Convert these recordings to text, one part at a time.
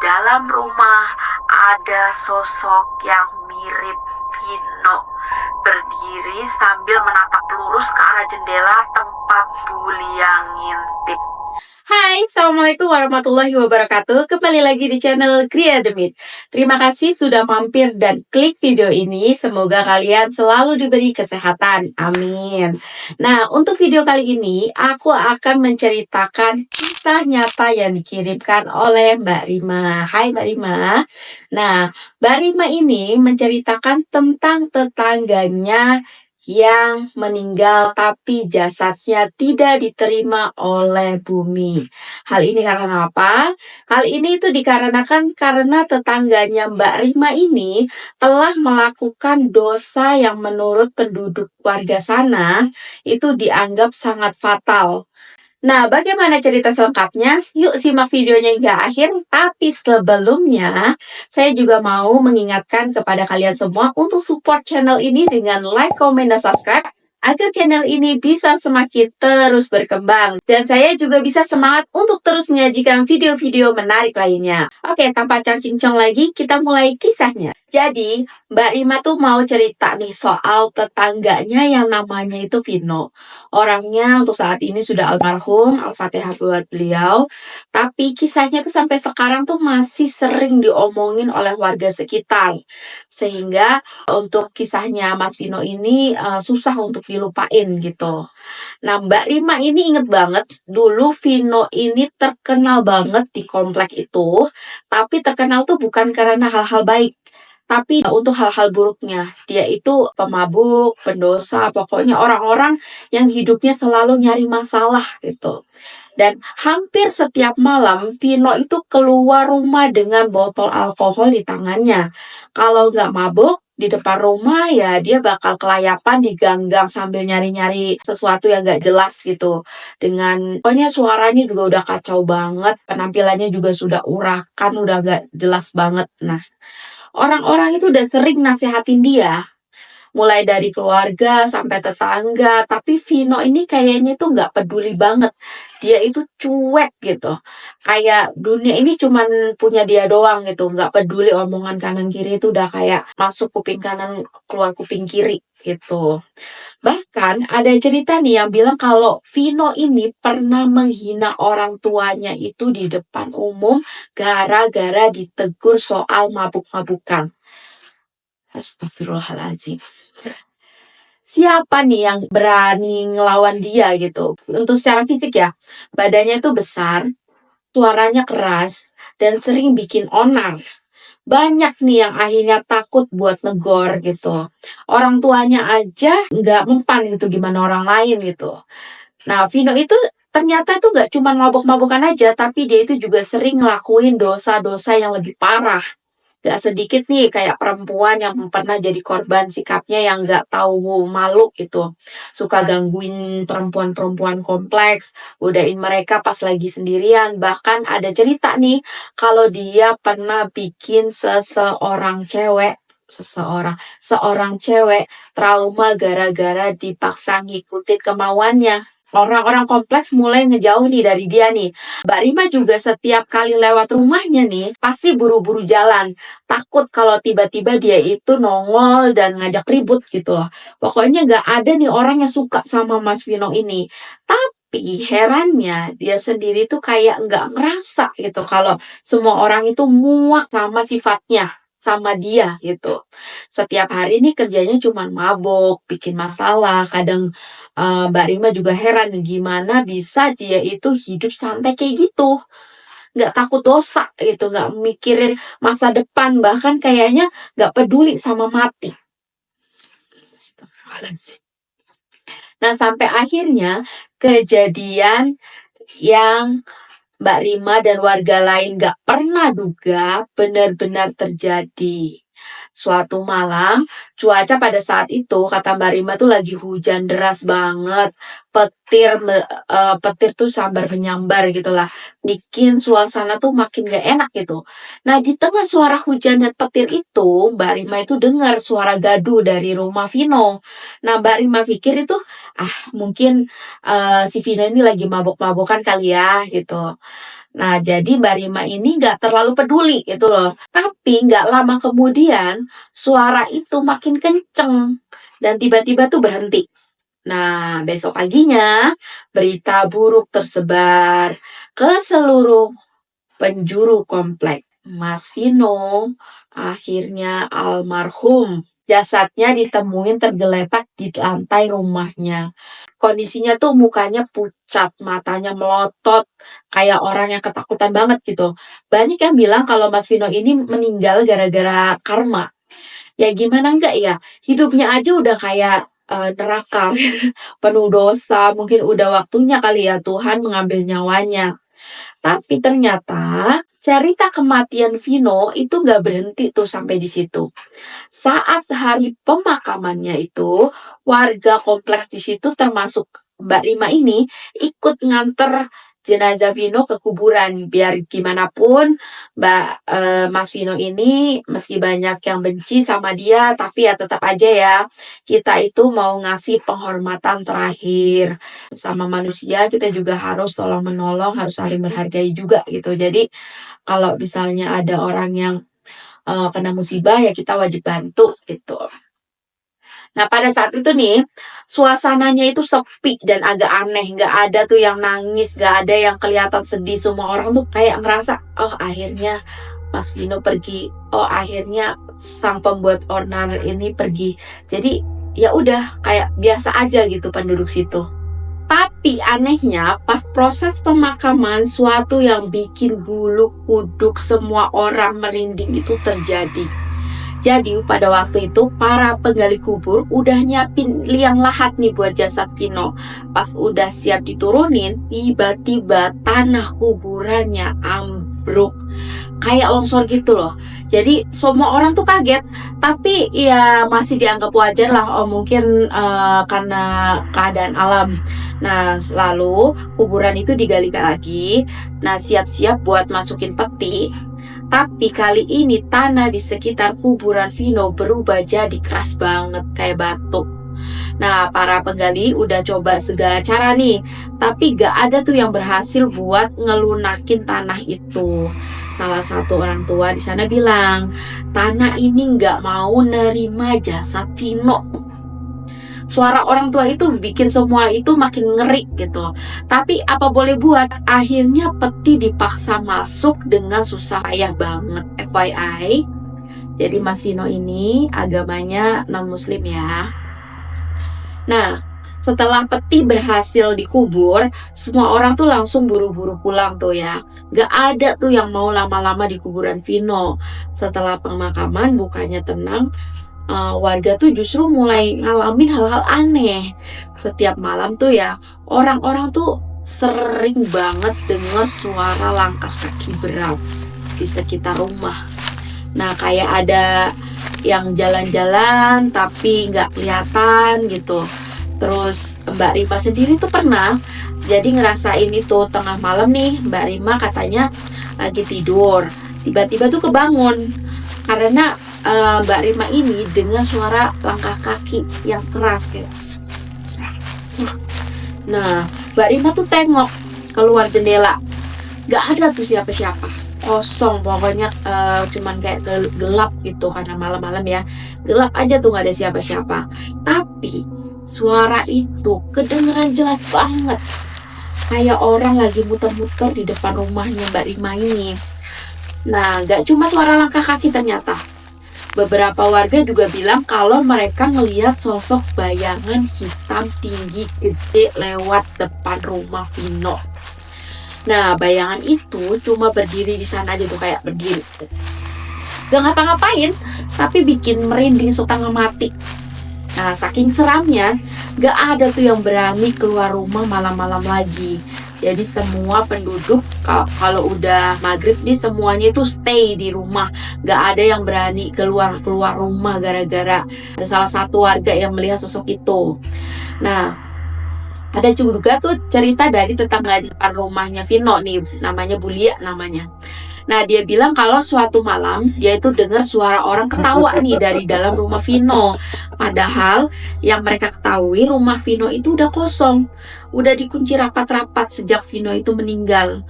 dalam rumah ada sosok yang mirip Vino, berdiri sambil menatap lurus ke arah jendela tempat Bu Lia ngintip. Hai, Assalamualaikum warahmatullahi wabarakatuh. Kembali lagi di channel Kria Demit. Terima kasih sudah mampir dan klik video ini. Semoga kalian selalu diberi kesehatan. Amin. Nah, untuk video kali ini, aku akan menceritakan kisah nyata yang dikirimkan oleh Mbak Rima. Hai Mbak Rima. Nah, Mbak Rima ini menceritakan tentang tetangganya yang meninggal tapi jasadnya tidak diterima oleh bumi. Hal ini karena apa? Hal ini itu dikarenakan karena tetangganya Mbak Rima ini telah melakukan dosa yang menurut penduduk warga sana itu dianggap sangat fatal. Nah, bagaimana cerita selengkapnya? Yuk simak videonya hingga akhir. Tapi sebelumnya, saya juga mau mengingatkan kepada kalian semua untuk support channel ini dengan like, comment, dan subscribe agar channel ini bisa semakin terus berkembang. Dan saya juga bisa semangat untuk terus menyajikan video-video menarik lainnya. Oke, tanpa cang-cincong lagi, kita mulai kisahnya. Jadi, Mbak Rima tuh mau cerita nih soal tetangganya yang namanya itu Vino. Orangnya untuk saat ini sudah almarhum, Al-Fatihah buat beliau. Tapi kisahnya tuh sampai sekarang tuh masih sering diomongin oleh warga sekitar. Sehingga untuk kisahnya Mas Vino ini susah untuk dilupain gitu. Nah, Mbak Rima ini inget banget dulu Vino ini terkenal banget di komplek itu, tapi terkenal tuh bukan karena hal-hal baik, tapi untuk hal-hal buruknya. Dia itu pemabuk, pendosa, pokoknya orang-orang yang hidupnya selalu nyari masalah gitu. Dan hampir setiap malam Vino itu keluar rumah dengan botol alkohol di tangannya. Kalau nggak mabuk, di depan rumah ya dia bakal kelayapan di gang-gang sambil nyari-nyari sesuatu yang nggak jelas gitu. Dengan pokoknya suaranya juga udah kacau banget, penampilannya juga sudah urakan, udah nggak jelas banget. Nah, orang-orang itu udah sering nasehatin dia, mulai dari keluarga sampai tetangga, tapi Vino ini kayaknya tuh nggak peduli banget. Dia itu cuek gitu. Kayak dunia ini cuman punya dia doang gitu, nggak peduli omongan kanan kiri itu udah kayak masuk kuping kanan, keluar kuping kiri gitu. Bahkan ada cerita nih yang bilang kalau Vino ini pernah menghina orang tuanya itu di depan umum gara-gara ditegur soal mabuk-mabukan. Astagfirullahaladzim. Siapa nih yang berani ngelawan dia gitu? Untuk secara fisik ya, badannya itu besar, suaranya keras, dan sering bikin onar. Banyak nih yang akhirnya takut buat negor gitu. Orang tuanya aja nggak mempan gitu gimana orang lain gitu. Nah, Vino itu ternyata tuh nggak cuma mabuk-mabukan aja, tapi dia itu juga sering ngelakuin dosa-dosa yang lebih parah. Gak sedikit nih kayak perempuan yang pernah jadi korban sikapnya yang gak tahu malu gitu. Suka gangguin perempuan-perempuan kompleks, godain mereka pas lagi sendirian. Bahkan ada cerita nih kalau dia pernah bikin seorang cewek trauma gara-gara dipaksa ngikutin kemauannya. Orang-orang kompleks mulai ngejauh nih dari dia nih. Mbak Rima juga setiap kali lewat rumahnya nih, pasti buru-buru jalan. Takut kalau tiba-tiba dia itu nongol dan ngajak ribut gitu loh. Pokoknya nggak ada nih orang yang suka sama Mas Vino ini. Tapi herannya dia sendiri tuh kayak nggak ngerasa gitu kalau semua orang itu muak sama sifatnya, sama dia gitu. Setiap hari nih kerjanya cuma mabok, bikin masalah. Kadang Mbak Rima juga heran gimana bisa dia itu hidup santai kayak gitu. Nggak takut dosa gitu, nggak mikirin masa depan, bahkan kayaknya nggak peduli sama mati. Astagfirullahaladzim. Nah, sampai akhirnya kejadian yang Mbak Rima dan warga lain nggak pernah duga benar-benar terjadi. Suatu malam, Cuaca pada saat itu kata Mbak Rima tuh lagi hujan deras banget, petir tuh sambar menyambar gitulah, bikin suasana tuh makin gak enak gitu. Nah di tengah suara hujan dan petir itu, Mbak Rima itu dengar suara gaduh dari rumah Vino. Nah Mbak Rima pikir itu, mungkin si Vino ini lagi mabok-mabokan kali ya gitu. Nah, jadi Mbak Rima ini nggak terlalu peduli gitu loh. Tapi nggak lama kemudian suara itu makin kenceng dan tiba-tiba tuh berhenti. Nah, besok paginya berita buruk tersebar ke seluruh penjuru komplek. Mas Vino akhirnya almarhum. Jasadnya ditemuin tergeletak di lantai rumahnya. Kondisinya tuh mukanya pucat, matanya melotot, kayak orang yang ketakutan banget gitu. Banyak yang bilang kalau Mas Vino ini meninggal gara-gara karma. Ya gimana enggak ya, hidupnya aja udah kayak neraka, penuh dosa, mungkin udah waktunya kali ya Tuhan mengambil nyawanya. Tapi ternyata cerita kematian Vino itu nggak berhenti tuh sampai di situ. Saat hari pemakamannya itu, warga kompleks di situ termasuk Mbak Rima ini ikut nganter jenazah Vino ke kuburan. Biar gimana pun Mas Vino ini meski banyak yang benci sama dia, tapi ya tetap aja ya kita itu mau ngasih penghormatan terakhir sama manusia. Kita juga harus tolong menolong, harus saling menghargai juga gitu. Jadi kalau misalnya ada orang yang kena musibah ya kita wajib bantu gitu. Nah pada saat itu nih suasananya itu sepi dan agak aneh, nggak ada tuh yang nangis, nggak ada yang kelihatan sedih. Semua orang tuh kayak ngerasa oh akhirnya Mas Vino pergi, oh akhirnya sang pembuat onar ini pergi. Jadi ya udah kayak biasa aja gitu penduduk situ. Tapi anehnya pas proses pemakaman suatu yang bikin bulu kuduk semua orang merinding itu terjadi. Jadi pada waktu itu para penggali kubur udah nyiapin liang lahat nih buat jasad Vino. Pas udah siap diturunin, tiba-tiba tanah kuburannya ambruk. Kayak longsor gitu loh. Jadi semua orang tuh kaget, tapi ya masih dianggap wajar lah. Oh mungkin karena keadaan alam. Nah lalu kuburan itu digali lagi. Nah siap-siap buat masukin peti. Tapi kali ini tanah di sekitar kuburan Vino berubah jadi keras banget kayak batu. Nah, para penggali udah coba segala cara nih, tapi gak ada tuh yang berhasil buat ngelunakin tanah itu. Salah satu orang tua di sana bilang, tanah ini gak mau nerima jasad Vino. Suara orang tua itu bikin semua itu makin ngeri gitu. Tapi apa boleh buat, akhirnya peti dipaksa masuk dengan susah payah banget. FYI, jadi Mas Vino ini agamanya non-muslim ya. Nah, setelah peti berhasil dikubur, semua orang tuh langsung buru-buru pulang tuh ya. Gak ada tuh yang mau lama-lama di kuburan Vino. Setelah pemakaman bukannya tenang, warga tuh justru mulai ngalamin hal-hal aneh. Setiap malam tuh ya, orang-orang tuh sering banget dengar suara langkah kaki berat di sekitar rumah. Nah, kayak ada yang jalan-jalan tapi nggak kelihatan gitu. Terus Mbak Rima sendiri tuh pernah jadi ngerasain itu tengah malam nih, Mbak Rima katanya lagi tidur. Tiba-tiba tuh kebangun karena Mbak Rima ini dengan suara langkah kaki yang keras kayak Nah, Mbak Rima tuh tengok keluar jendela, gak ada tuh siapa-siapa, kosong pokoknya, cuman kayak gelap gitu karena malam-malam ya, gelap aja tuh gak ada siapa-siapa. Tapi suara itu kedengeran jelas banget, kayak orang lagi muter-muter di depan rumahnya Mbak Rima ini. Nah, gak cuma suara langkah kaki ternyata. Beberapa warga juga bilang kalau mereka ngelihat sosok bayangan hitam tinggi gede lewat depan rumah Vino. Nah, bayangan itu cuma berdiri di sana aja tuh, kayak berdiri. Gak ngapa-ngapain, tapi bikin merinding setengah mati. Nah, saking seramnya, gak ada tuh yang berani keluar rumah malam-malam lagi. Jadi semua penduduk kalau udah maghrib nih semuanya itu stay di rumah, nggak ada yang berani keluar rumah gara-gara ada salah satu warga yang melihat sosok itu. Nah, ada juga tuh cerita dari tetangga di depan rumahnya Vino nih, namanya Bulia namanya. Nah, dia bilang kalau suatu malam dia itu dengar suara orang ketawa nih dari dalam rumah Vino. Padahal yang mereka ketahui rumah Vino itu udah kosong. Udah dikunci rapat-rapat sejak Vino itu meninggal.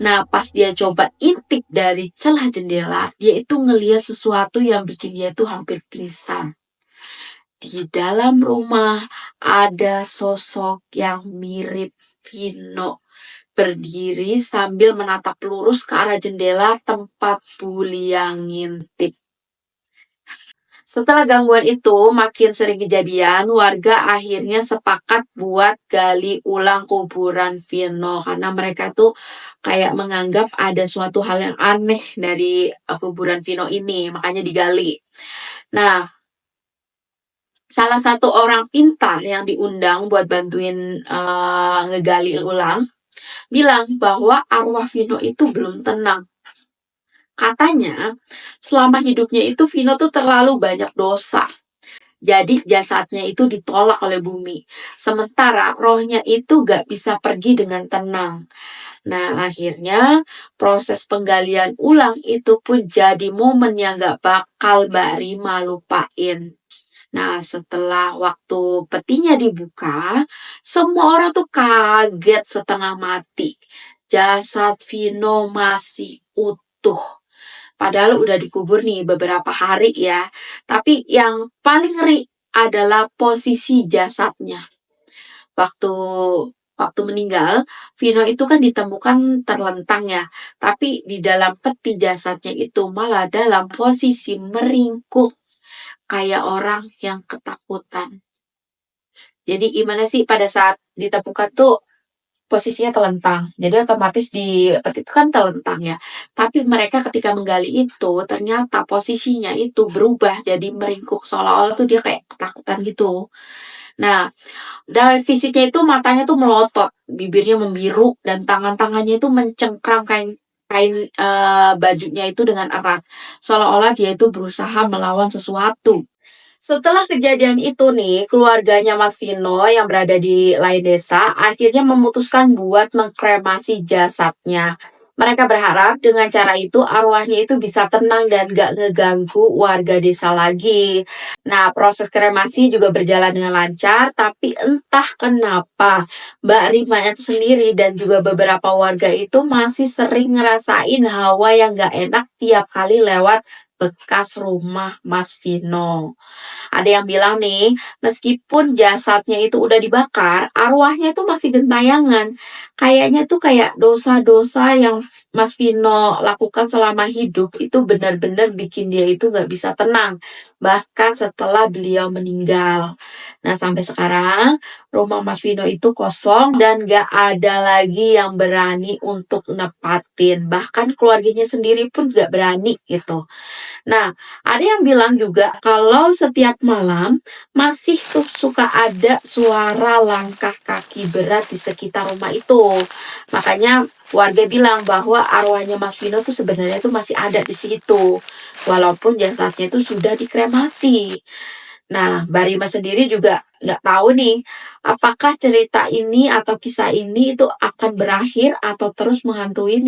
Nah, pas dia coba intip dari celah jendela, dia itu ngelihat sesuatu yang bikin dia itu hampir pingsan. Di dalam rumah ada sosok yang mirip Vino berdiri sambil menatap lurus ke arah jendela tempat Bulia ngintip. Setelah gangguan itu makin sering kejadian, warga akhirnya sepakat buat gali ulang kuburan Vino karena mereka tuh kayak menganggap ada suatu hal yang aneh dari kuburan Vino ini, makanya digali. Nah, salah satu orang pintar yang diundang buat bantuin ngegali ulang bilang bahwa arwah Vino itu belum tenang. Katanya, selama hidupnya itu Vino tuh terlalu banyak dosa. Jadi jasadnya itu ditolak oleh bumi. Sementara rohnya itu gak bisa pergi dengan tenang. Nah, akhirnya proses penggalian ulang itu pun jadi momen yang gak bakal Mbak Rima lupain. Nah, setelah waktu petinya dibuka, semua orang tuh kaget setengah mati. Jasad Vino masih utuh. Padahal udah dikubur nih beberapa hari ya. Tapi yang paling ngeri adalah posisi jasadnya. Waktu waktu meninggal, Vino itu kan ditemukan terlentang ya. Tapi di dalam peti jasadnya itu malah dalam posisi meringkuk kayak orang yang ketakutan. Jadi gimana sih pada saat ditemukan tuh posisinya telentang. Jadi otomatis di peti itu kan telentang ya. Tapi mereka ketika menggali itu ternyata posisinya itu berubah jadi meringkuk seolah-olah tuh dia kayak ketakutan gitu. Nah, dari fisiknya itu matanya tuh melotot, bibirnya membiru dan tangan-tangannya itu mencengkram kain kain bajunya itu dengan erat. Seolah-olah dia itu berusaha melawan sesuatu. Setelah kejadian itu nih, keluarganya Mas Vino yang berada di lain desa akhirnya memutuskan buat mengkremasi jasadnya. Mereka berharap dengan cara itu arwahnya itu bisa tenang dan gak ngeganggu warga desa lagi. Nah, proses kremasi juga berjalan dengan lancar, tapi entah kenapa Mbak Rima itu sendiri dan juga beberapa warga itu masih sering ngerasain hawa yang gak enak tiap kali lewat bekas rumah Mas Vino. Ada yang bilang nih, meskipun jasadnya itu udah dibakar, arwahnya itu masih gentayangan. Kayaknya tuh kayak dosa-dosa yang Mas Vino lakukan selama hidup itu benar-benar bikin dia itu nggak bisa tenang. Bahkan setelah beliau meninggal. Nah, sampai sekarang rumah Mas Vino itu kosong dan nggak ada lagi yang berani untuk nepatin. Bahkan keluarganya sendiri pun nggak berani gitu. Nah, ada yang bilang juga kalau setiap malam masih tuh suka ada suara langkah kaki berat di sekitar rumah itu. Makanya warga bilang bahwa arwahnya Mas Vino tuh sebenarnya tuh masih ada di situ. Walaupun jasadnya itu sudah dikremasi. Nah, Mbak Rima sendiri juga nggak tahu nih, apakah cerita ini atau kisah ini itu akan berakhir atau terus menghantui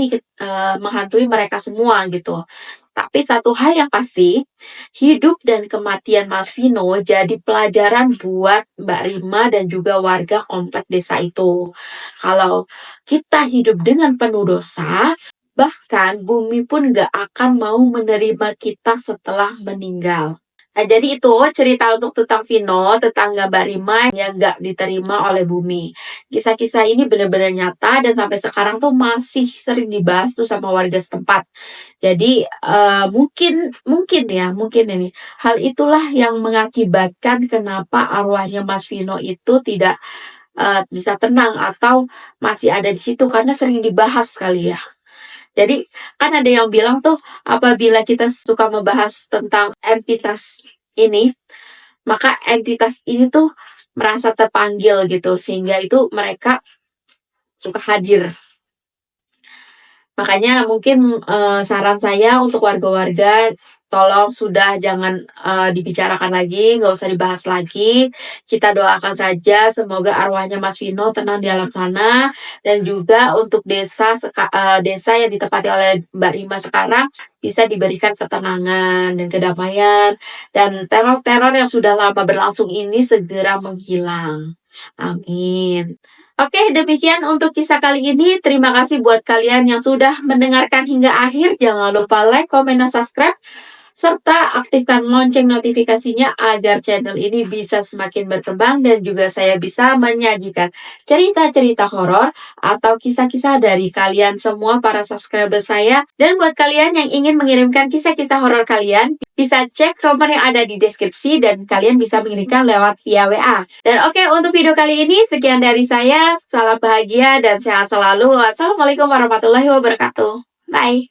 mereka semua gitu. Tapi satu hal yang pasti, hidup dan kematian Mas Vino jadi pelajaran buat Mbak Rima dan juga warga komplek desa itu. Kalau kita hidup dengan penuh dosa, bahkan bumi pun gak akan mau menerima kita setelah meninggal. Nah, jadi itu cerita untuk tentang Vino, tetangga Mbak Rima yang gak diterima oleh bumi. Kisah-kisah ini benar-benar nyata dan sampai sekarang tuh masih sering dibahas tuh sama warga setempat. Jadi mungkin ini hal itulah yang mengakibatkan kenapa arwahnya Mas Vino itu tidak bisa tenang atau masih ada di situ karena sering dibahas kali ya. Jadi kan ada yang bilang tuh apabila kita suka membahas tentang entitas ini, maka entitas ini tuh merasa terpanggil gitu sehingga itu mereka suka hadir. Makanya mungkin saran saya untuk warga-warga, tolong sudah jangan dibicarakan lagi, nggak usah dibahas lagi. Kita doakan saja semoga arwahnya Mas Vino tenang di alam sana, dan juga untuk desa yang ditempati oleh Mbak Rima sekarang bisa diberikan ketenangan dan kedamaian, dan teror-teror yang sudah lama berlangsung ini segera menghilang. Amin. Oke, demikian untuk kisah kali ini. Terima kasih buat kalian yang sudah mendengarkan hingga akhir. Jangan lupa like, komen, dan subscribe, serta aktifkan lonceng notifikasinya agar channel ini bisa semakin berkembang dan juga saya bisa menyajikan cerita-cerita horor atau kisah-kisah dari kalian semua para subscriber saya. Dan buat kalian yang ingin mengirimkan kisah-kisah horor kalian, bisa cek nomor yang ada di deskripsi dan kalian bisa mengirimkan lewat via WA. Dan oke, untuk video kali ini sekian dari saya. Salam bahagia dan sehat selalu. Wassalamualaikum warahmatullahi wabarakatuh. Bye.